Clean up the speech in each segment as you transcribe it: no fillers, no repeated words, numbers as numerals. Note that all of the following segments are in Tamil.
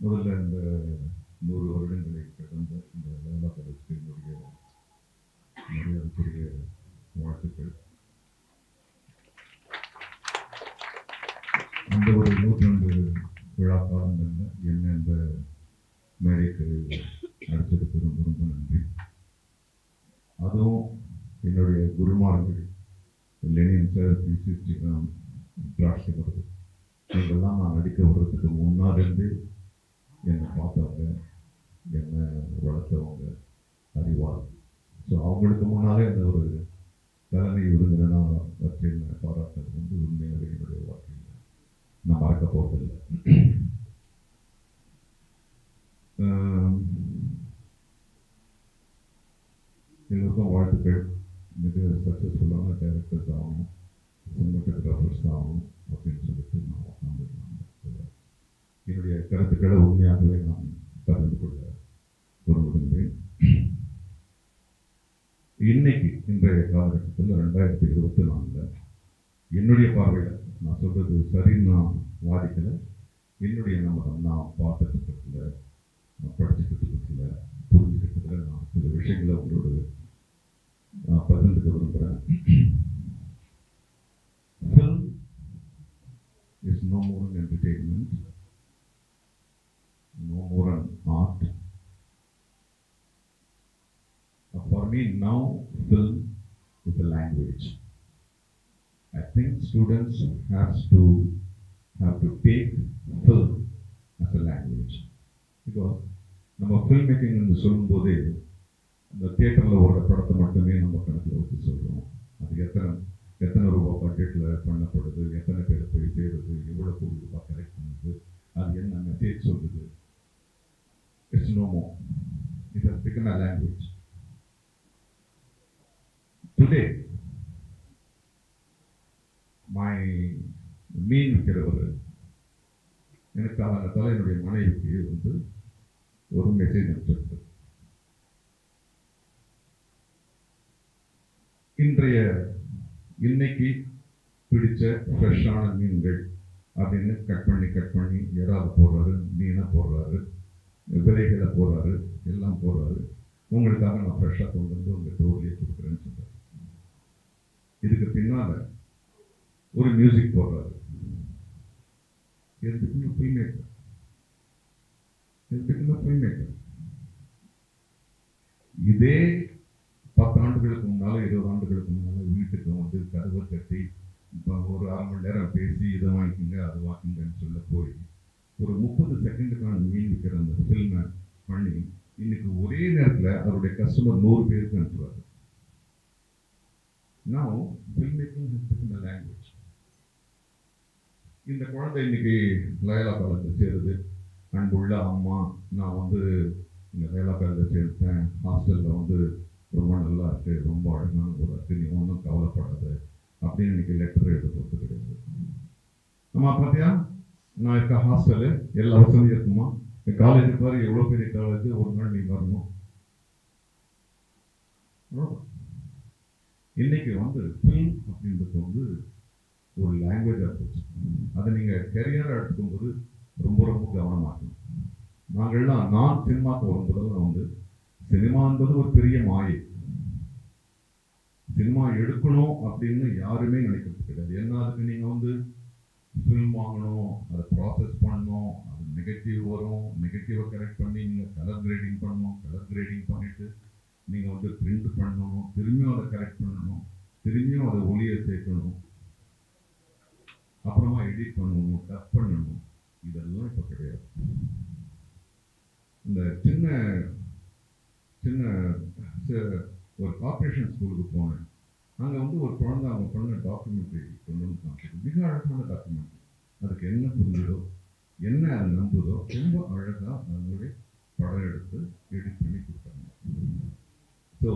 முதல்ல இந்த 100 வருடங்களை கடந்த இந்த லயோலா காலேஜுக்கு என்னுடைய மரியாதைக்குரிய வாழ்த்துக்கள். அந்த ஒரு 100 விழா காலங்களில் என்ன இந்த மேடைக்கு அழைச்சதுக்கு ரொம்ப ரொம்ப நன்றி. அதுவும் என்னுடைய குருமார்கள் லெனின் சார், பி.சி. ஸ்ரீராம், திராட்சை வருது இவங்கெல்லாம் நான் நடிக்க வர்றதுக்கு முன்னாடிருந்து என்னை பார்த்தவங்க, என்னை வளர்த்தவங்க, அறிவார். ஸோ அவங்களுக்கு முன்னாலே அந்த ஒரு தலைமை விருந்தினராக வச்சு என்னை பாராட்டுறது வந்து உண்மையாகவே என்னுடைய வாழ்க்கையில் நான் மறக்க போவதில்லை. எல்லோருக்கும் வாழ்த்துக்கள். மிக சக்ஸஸ்ஃபுல்லான டைரக்டர்ஸ் ஆகணும், சினிமாட்டோகிராஃபர்ஸ் ஆகணும் அப்படின்னு சொல்லிட்டு நான் உட்காந்துருக்காங்க. என்னுடைய கருத்துக்களை உண்மையாகவே நான் பகிர்ந்து கொள்ள விரும்புகின்றேன். இன்னைக்கு இன்றைய காலகட்டத்தில் 2024 என்னுடைய பார்வையில் நான் சொல்றது சரின்னு நான் வாதிக்கல. என்னுடைய நான் பார்த்த திட்டத்தில், நான் படிச்சுக்கிட்டு திட்டத்தில், புரிஞ்சுக்கிட்டதில் நான் சில விஷயங்களை உங்களோட நான் பகிர்ந்துக்க விரும்புகிறேன். Film is no more an entertainment, no more an art. For me now, film is a language. I think students have to take film as a language, because நம்ம ஃபில்ம் மேக்கிங் என்று சொல்லும்போது இந்த தியேட்டரில் ஒரு படத்தை மட்டுமே நம்ம கணக்கில் வச்சு சொல்கிறோம். அது எத்தனை ரூபா பட்ஜெட்டில் பண்ணப்படுது, எத்தனை பேரை போய் சேருது, எவ்வளோ கோடி ரூபாய் கலெக்ட் பண்ணுது, அது என்ன மெசேஜ் சொல்லுது. It's no more. It has become a language. Today மீன் விற்கிறவர் எனக்கு காலங்கத்தால் என்னுடைய மனைவிக்கு வந்து ஒரு மெசேஜ் அனுப்பிச்சிருக்கு. இன்னைக்கு பிடிச்ச ஃப்ரெஷ்ஷான மீன்கள் அப்படின்னு கட் பண்ணி இறால போடுறாரு, மீனை போடுறாரு, விதைகளை போடுறாரு, எல்லாம் போடுறாரு. உங்களுக்காக நான் ஃப்ரெஷ்ஷாக கொண்டு வந்து உங்கள் டோர்லேயே கொடுக்குறேன்னு சொல்கிறார். இதுக்கு பின்னால் ஒரு மியூசிக் போடுறாரு. Film maker. இதே 10 ஆண்டுகளுக்கு முன்னால, 20 ஆண்டுகளுக்கு முன்னால வீட்டுக்கு வந்து கதவை கட்டி ஒரு 1/2 மணி நேரம் பேசி இதை வாங்கிக்கோங்க அது வாங்கிங்கன்னு சொல்ல போய் ஒரு 30 செகண்டுக்கான மீன் விற்கிற அந்த ஃபில்மை பண்ணி இன்னைக்கு ஒரே நேரத்தில் அவருடைய கஸ்டமர் 100 பேருக்கு அனுப்புறாரு. Now filmmaking has become a language. இந்த குழந்தை இன்னைக்கு லயோலா காலேஜில் சேருது. அன்புள்ள அம்மா, நான் வந்து இந்த லயோலா காலேஜில் சேர்த்தேன், ஹாஸ்டலில் வந்து ரொம்ப நல்லா இருக்கு, ரொம்ப அழகான ஒரு இருக்கு, நீ ஒன்றும் கவலைப்படாது அப்படின்னு இன்னைக்கு லெட்டர் எழுத போகிறது கிடையாது. அம்மா பார்த்தியா, நான் இருக்க ஹாஸ்டலு எல்லா வசதியும் இருக்குமா, என் காலேஜ் பாரு எவ்வளோ பெரிய காலேஜ், ஒரு நாள் நீ வரணும். இன்னைக்கு வந்து ஃபில்ம் அப்படின்றது வந்து ஒரு லாங்குவேஜாக போச்சு. அதை நீங்கள் கெரியராக எடுத்துக்கும்போது ரொம்ப ரொம்ப கவனமாக இருக்கணும். நான் சினிமாவுக்கு வரும்போதெல்லாம் வந்து சினிமா என்பது ஒரு பெரிய மாயை. சினிமா எடுக்கணும் அப்படின்னு யாருமே நினைக்கிறது கிடையாது. ஏன்னா அதுக்கு நீங்கள் வந்து ஃபில்ம் வாங்கணும், அதை ப்ராசஸ் பண்ணணும், அது நெகட்டிவ் வரும், நெகட்டிவை கரெக்ட் பண்ணி நீங்கள் கலர் கிரேடிங் பண்ணணும், கலர் கிரேடிங் பண்ணிவிட்டு நீங்கள் வந்து பிரிண்ட் பண்ணணும், திரும்பியும் அதை கரெக்ட் பண்ணணும், திரும்பியும் அதை ஒளியை சேர்க்கணும், அப்புறமா எடிட் பண்ணணும், டப் பண்ணணும். இதெல்லாம் இப்போ கிடையாது. இந்த சின்ன ஒரு கார்பரேஷன் ஸ்கூலுக்கு போனேன். அங்கே வந்து ஒரு குழந்தை அவங்க பண்ண டாக்குமெண்ட்ரி கொண்டு வந்து காமிச்சது. மிக அழகான டாக்குமெண்ட்ரி. அதுக்கு என்ன புரிஞ்சுதோ, என்ன அதை நம்புதோ, ரொம்ப அழகாக அவங்களே படம் எடுத்து எடிட் பண்ணி கொடுத்தாங்க. ஸோ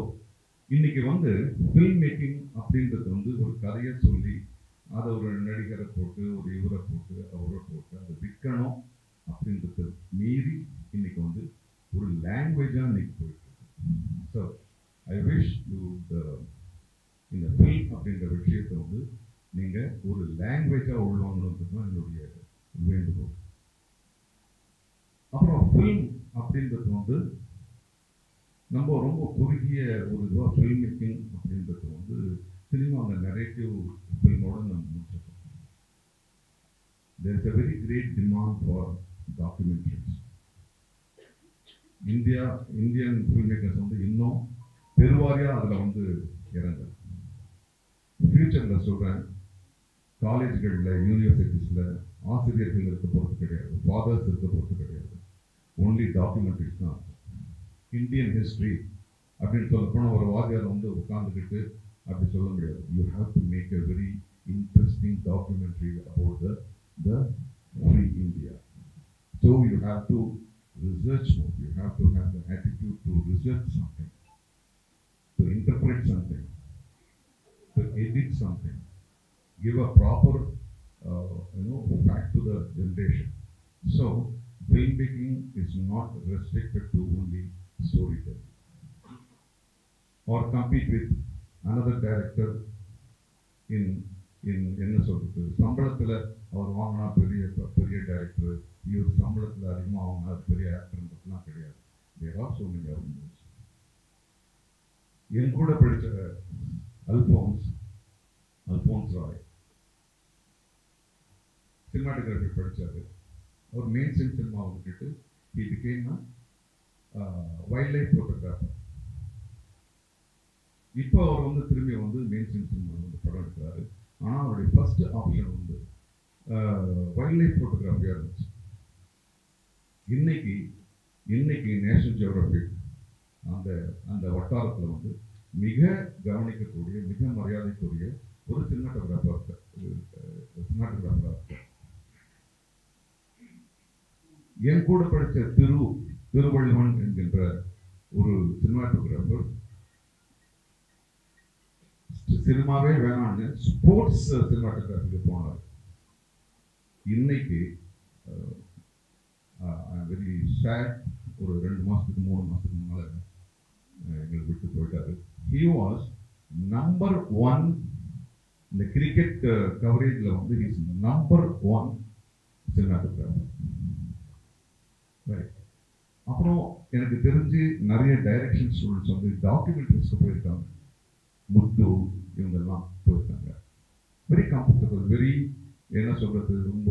இன்னைக்கு வந்து ஃபில்ம் மேக்கிங் அப்படின்றது வந்து ஒரு கதையை சொல்லி அதை ஒரு நடிகரை போட்டு, ஒரு இவரை போட்டு, அவரை போட்டு அதை விற்கணும் அப்படின்றது மீறி இன்னைக்கு வந்து ஒரு லாங்குவேஜாக இன்னைக்கு போயிட்டு இருக்கு. ஸோ ஐ விஷ் யூ இந்த ஃபில்ம் அப்படின்ற விஷயத்தை வந்து நீங்கள் ஒரு லாங்குவேஜாக உள்வாங்கணுன்றது தான் என்னுடைய வேண்டுகோள். அப்புறம் ஃபில்ம் அப்படின்றது வந்து நம்ம ரொம்ப குறுகிய ஒரு இதுவாக ஃபில்ம் மேக்கிங் அப்படின்றது வந்து சினிமா அந்த நரேட்டிவ் ஃபில்மோட நம்ம முடிச்சிருக்கோம். There is a very great demand for documentaries. Indian film makers வந்து இன்னும் பெருவாரியாக அதில் வந்து இறங்க. ஃபியூச்சரில் சொல்கிறேன், காலேஜ்களில் யூனிவர்சிட்டிஸில் ஆசிரியர்கள் இருக்க போகிறது கிடையாது, ஃபாதர்ஸ் இருக்க போகிறது கிடையாது, ஒன்லி டாக்குமெண்ட்ரிஸ் தான். இந்தியன் ஹிஸ்ட்ரி அப்படின்னு சொல்ல போனால் ஒரு வாத்தியார் வந்து உட்காந்துக்கிட்டு அப்படி சொல்ல முடியாது. You have to make a very interesting documentary about the free India. So you have to research more. You have to have the attitude to research something, to interpret something, to edit something, give a proper fact to the generation. So filmmaking is not restricted to only storytelling or compete with another director in என்ன சொல்றது, சம்பளத்தில் அவர் வாங்கினா பெரிய டைரக்டர், இவர் சம்பளத்தில் அதிகமாக வாங்கினா பெரிய ஆக்டர்ன்றதுலாம் கிடையாது. There are so many arguments. என் கூட படித்த அல்போன்ஸ் ராய் சினிமாட்டோகிராஃபி படித்தார். அவர் மெயின் ஸ்ட்ரீம் சினிமாவை விட்டுட்டு he became a wild life photographer. இப்போ அவர் வந்து திரும்பி வந்து மெயின் ஸ்ட்ரீம் சினிமா வந்து படம் எடுக்கிறாரு. ஆனால் அவருடைய ஃபர்ஸ்ட் ஆப்ஷன் வந்து வைல்ட் லைஃப் ஃபோட்டோகிராஃபியாக இருந்துச்சு. இன்னைக்கு நேஷனல் ஜியோகிராஃபிக் அந்த வட்டாரத்தில் வந்து மிக கவனிக்கக்கூடிய, மிக மரியாதைக்குரிய ஒரு சினிமாட்டோகிராஃபராக இருக்கார். என் கூட படித்த திருவள்ளுவன் என்கின்ற ஒரு சினிமாட்டோகிராஃபர் சினிமாவே வேணான்னு ஸ்போர்ட்ஸ் சினிமாட்டோகிராஃபிக்கு போனார். இன்னைக்கு வெரி சேட், ஒரு 2 மாதத்துக்கு 3 மாதத்துக்கு முன்னால் எங்களை விட்டு போயிட்டாரு. ஹி வாஸ் நம்பர் 1 இந்த கிரிக்கெட் கவரேஜில் வந்து இஸ் நம்பர் 1 சினிமாட்டோகிராஃபர். ரைட். அப்புறம் எனக்கு தெரிஞ்சு நிறைய டைரக்ஷன் ஸ்டூடெண்ட்ஸ் வந்து டாக்குமெண்ட்ரிஸ்க்கு போயிருக்காங்க. முத்து இவங்கெல்லாம் போயிருக்காங்க. வெரி கம்ஃபர்டபுள், வெரி என்ன சொல்கிறது, ரொம்ப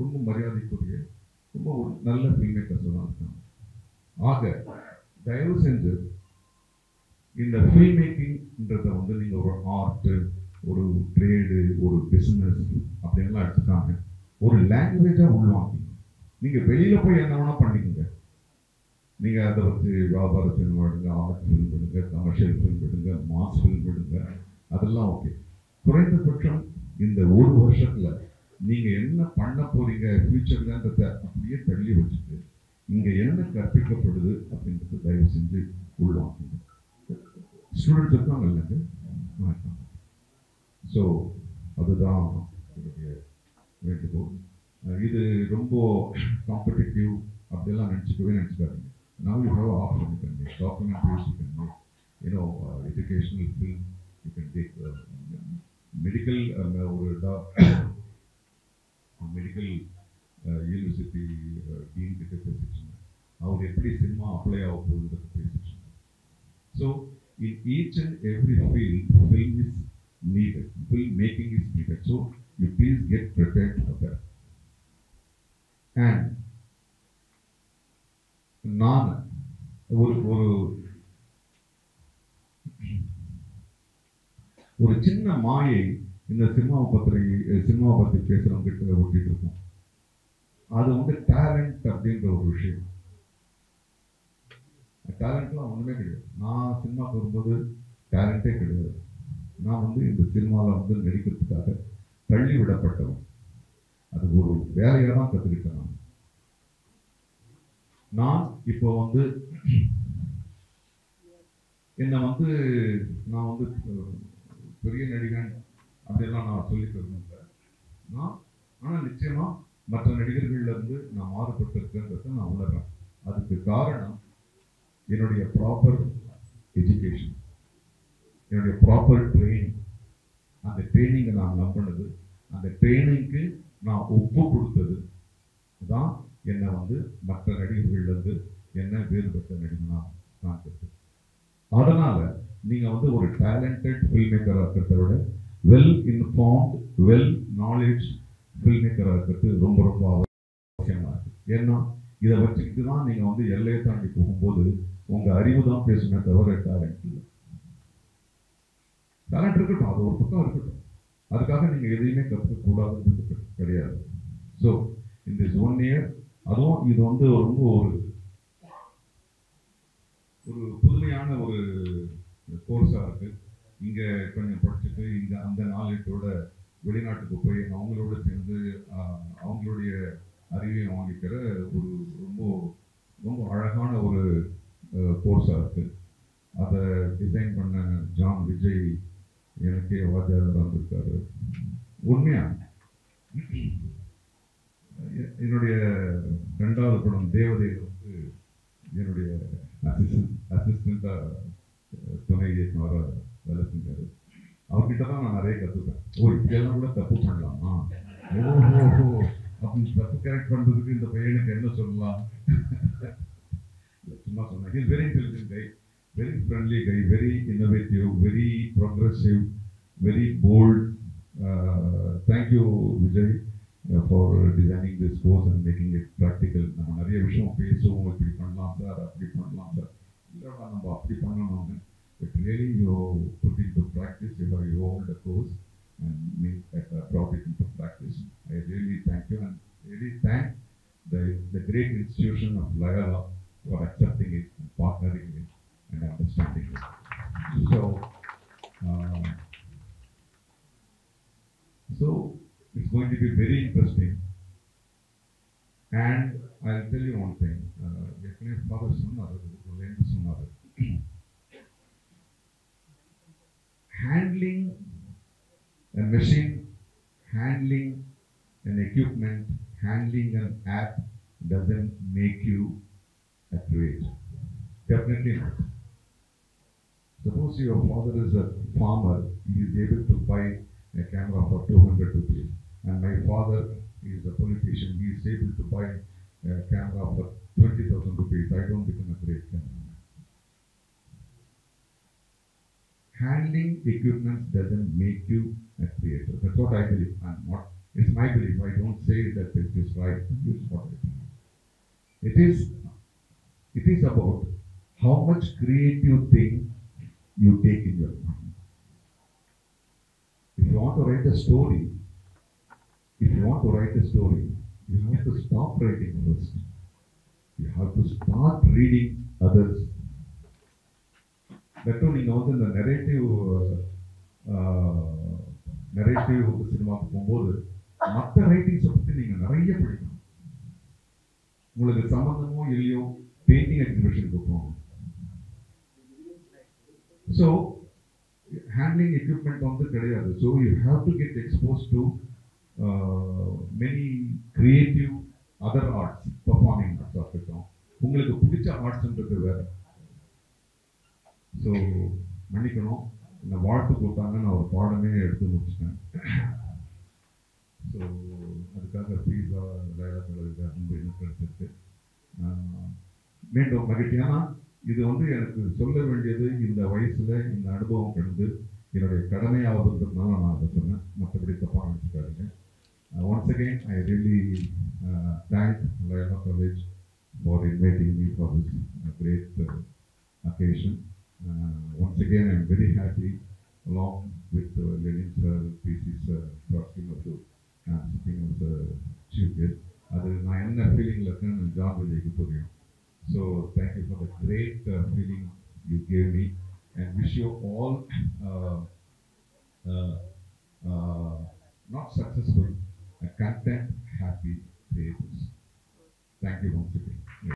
ரொம்ப மரியாதைக்குரிய, ரொம்ப ஒரு நல்ல ஃபில்ம் மேக்கர்ஸ் தான் இருக்காங்க. ஆக தயவு செஞ்சு இந்த ஃபில்ம் மேக்கிங்ன்றதை வந்து நீங்கள் ஒரு ஆர்ட்டு, ஒரு ட்ரேடு, ஒரு பிஸ்னஸ் அப்படின்லாம் எடுத்துக்காங்க ஒரு லாங்குவேஜாக உள்வாங்கிங்க. நீங்கள் வெளியில் போய் என்ன வேணால் பண்ணிக்கோங்க. நீங்கள் அதை வச்சு வியாபார ஃபில்ம் எடுங்க, ஆர்ட் ஃபில்ம் எடுங்க, கமர்ஷியல் ஃபில்ம் எடுங்க, மாஸ் ஃபில்ம் எடுங்க, அதெல்லாம் ஓகே. குறைந்தபட்சம் இந்த ஒரு வருஷத்தில் நீங்கள் என்ன பண்ண போகிறீங்க ஃபியூச்சர்லன்றத அப்படியே தள்ளி வச்சுட்டு இங்கே என்ன கற்பிக்கப்படுது அப்படின்றத தயவு செஞ்சு உள்வாங்குங்க. ஸ்டூடெண்ட்ஸ் இருக்காங்க இல்லைங்க. ஸோ அதுதான் என்னுடைய வேண்டுகோள். இது ரொம்ப காம்படிட்டிவ் அப்படியெல்லாம் நினச்சிக்காதீங்க. Now you have an option. You can make documentaries, you can make, educational film, you can take medical medical university dean கிட்ட பேசிச்சுங்க. அவர் எப்படி சினிமா அப்ளை ஆக போகுதுன்றத பேசிச்சுங்க. So in each and every field, film is needed. Film making is needed. So you please get prepared for that. And நான் ஒரு சின்ன மாயை இந்த சினிமாவை பற்றி பேசுறவங்க கிட்ட ஒட்டிட்டு இருக்கோம். அது வந்து டேலண்ட் அப்படின்ற ஒரு விஷயம். டேலண்ட்லாம் ஒன்றுமே கிடையாது. நான் சினிமாவுக்கு வரும்போது டேலண்ட்டே கிடையாது. நான் வந்து இந்த சினிமாவில் வந்து நடிக்கிறதுக்காக தள்ளி விடப்பட்டவன். அது ஒரு வேலையாக தான் கற்றுக்கிட்டேன். நான் இப்போ வந்து என்னை வந்து நான் வந்து பெரிய நடிகன் அப்படியெல்லாம் நான் சொல்லிக்கிறேன். ஆனால் நிச்சயமாக மற்ற நடிகர்கள்லேருந்து நான் மாறுபட்டிருக்கேன்றதை நான் உணர்றேன். அதுக்கு காரணம் என்னுடைய ப்ராப்பர் எஜுகேஷன், என்னுடைய ப்ராப்பர் ட்ரைனிங். அந்த ட்ரைனிங்கை நான் நம்பினது, அந்த ட்ரைனிங்க்கு நான் ஒப்பு கொடுத்தது தான் என்னை வந்து மற்ற நடிகர்கள்லேருந்து என்ன வேறுபட்ட நடிகனா காண்கிறது. அதனால நீங்க வந்து ஒரு டேலண்டட் ஃபில்ம் மேக்கராக இருக்கிறத விட well informed well knowledge film மேக்கராக இருக்கிறது ரொம்ப ரொம்ப அவசியமா இருக்கு. ஏன்னா இதை வச்சுக்கிட்டு தான் நீங்க வந்து எல்லையை தாண்டி போகும்போது உங்க அறிவு தான் பேசுமே தவிர டேலண்ட் இல்லை. டேலண்ட் இருக்கட்டும், அது ஒரு பக்கம் இருக்கட்டும், அதுக்காக நீங்க எதையுமே கற்றுக்க கூடாதுன்றது கிடையாது. ஸோ இந்த ஒன் இயர் அதுவும் இது வந்து ரொம்ப ஒரு புதுமையான ஒரு கோர்ஸாக இருக்கு. இங்கே கொஞ்சம் படிச்சுட்டு இங்கே அந்த நாலேஜோட வெளிநாட்டுக்கு போய் அவங்களோட சேர்ந்து அவங்களுடைய அறிவையும் வாங்கிக்கிற ஒரு ரொம்ப ரொம்ப அழகான ஒரு கோர்ஸாக இருக்கு. அதை டிசைன் பண்ண ஜான் விஜய் எனக்கே வாத்தியார் வந்திருக்காரு. உண்மையா என்னுடைய 2வது படம் தேவதையில் வந்து என்னுடைய அசிஸ்டண்டா துணை இயக்குனராக வேலை செஞ்சாரு. அவர்கிட்ட தான் நான் நிறைய கற்றுப்பேன். இப்படியெல்லாம் கூட தப்பு பண்ணலாமா, ஓஹோ அப்படி தப்பு கரெக்ட் பண்றதுக்கு இந்த பையனுக்கு என்ன சொல்லலாம் சும்மா சொன்னேன். Is very intelligent guy, very friendly guy, very innovative, very progressive, very bold. Thank you Vijay for designing this course and making it practical. நம்ம நிறைய விஷயம் பேசுவோம், இப்படி பண்ணலாம் சார், அப்படி பண்ணலாம் சார், இல்லைடா நம்ம அப்படி பண்ணணும்னு. But really you put into practice, you have evolved the course and brought it into practice. I really thank you and really thank the great institution of Loyola for accepting it and partnering it and understanding it. So it's going to be very interesting. And I'll tell you one thing. My father சொன்னாரு, handling a machine, handling an equipment, handling an app doesn't make you a creator. Definitely not. Suppose your father is a farmer, he is able to buy a camera for 200 rupees. And my father is a politician, he is able to buy a camera for 20,000 rupees. I don't become a great cameraman. Handling equipment doesn't make you a creator. That's what I believe. It's my belief. I don't say that it is right. It's what I believe. It is about how much creative thing you take in your mind. If you want to write a story, you have to stop writing first. You have to start reading others. That's நீங்க வந்து இந்த நரேட்டிவ் சினிமாவுக்கு போகும்போது மற்ற ரைட்டிங்ஸை பற்றி நீங்க நிறைய படிக்கணும். உங்களுக்கு சம்பந்தமோ இல்லையோ பெயிண்டிங் எக்ஸிபிஷனுக்கு போகணும். ஸோ handling equipment வந்து கிடையாது. So you have to get exposed to many creative other arts, performing arts இருக்கட்டும், உங்களுக்கு பிடிச்ச ஆர்ட்ஸ்ன்றது வேற. ஸோ மன்னிக்கணும், இந்த வாழ்த்து கொடுத்தாங்க, நான் ஒரு பாடமே எடுத்து முடிச்சிட்டேன். ஸோ அதுக்காக பீஸா விளையாட அன்பு எனக்கு கிடைச்சிருக்கு. மீண்டும் மகிழ்ச்சியான இது வந்து எனக்கு சொல்ல வேண்டியது இந்த வயசுல இந்த அனுபவம் கடந்து என்னுடைய கடமையாவதுன்றதுனால நான் அதை சொன்னேன். மற்றபடி தப்பாக நினைச்சுக்காதீங்க. Once again, I really thank Loyola College for inviting me for this great occasion. Once again, I am very happy along with Lenin sir, PC sir, talking of sitting as a chief guest. அது நான் என்ன ஃபீலிங்கில் இருக்கேன்னு ஜான் விஜய்க்கு தெரியும். So thank you for the great feeling you gave me, and wish you all not successful, content, happy creators. Thank you once again.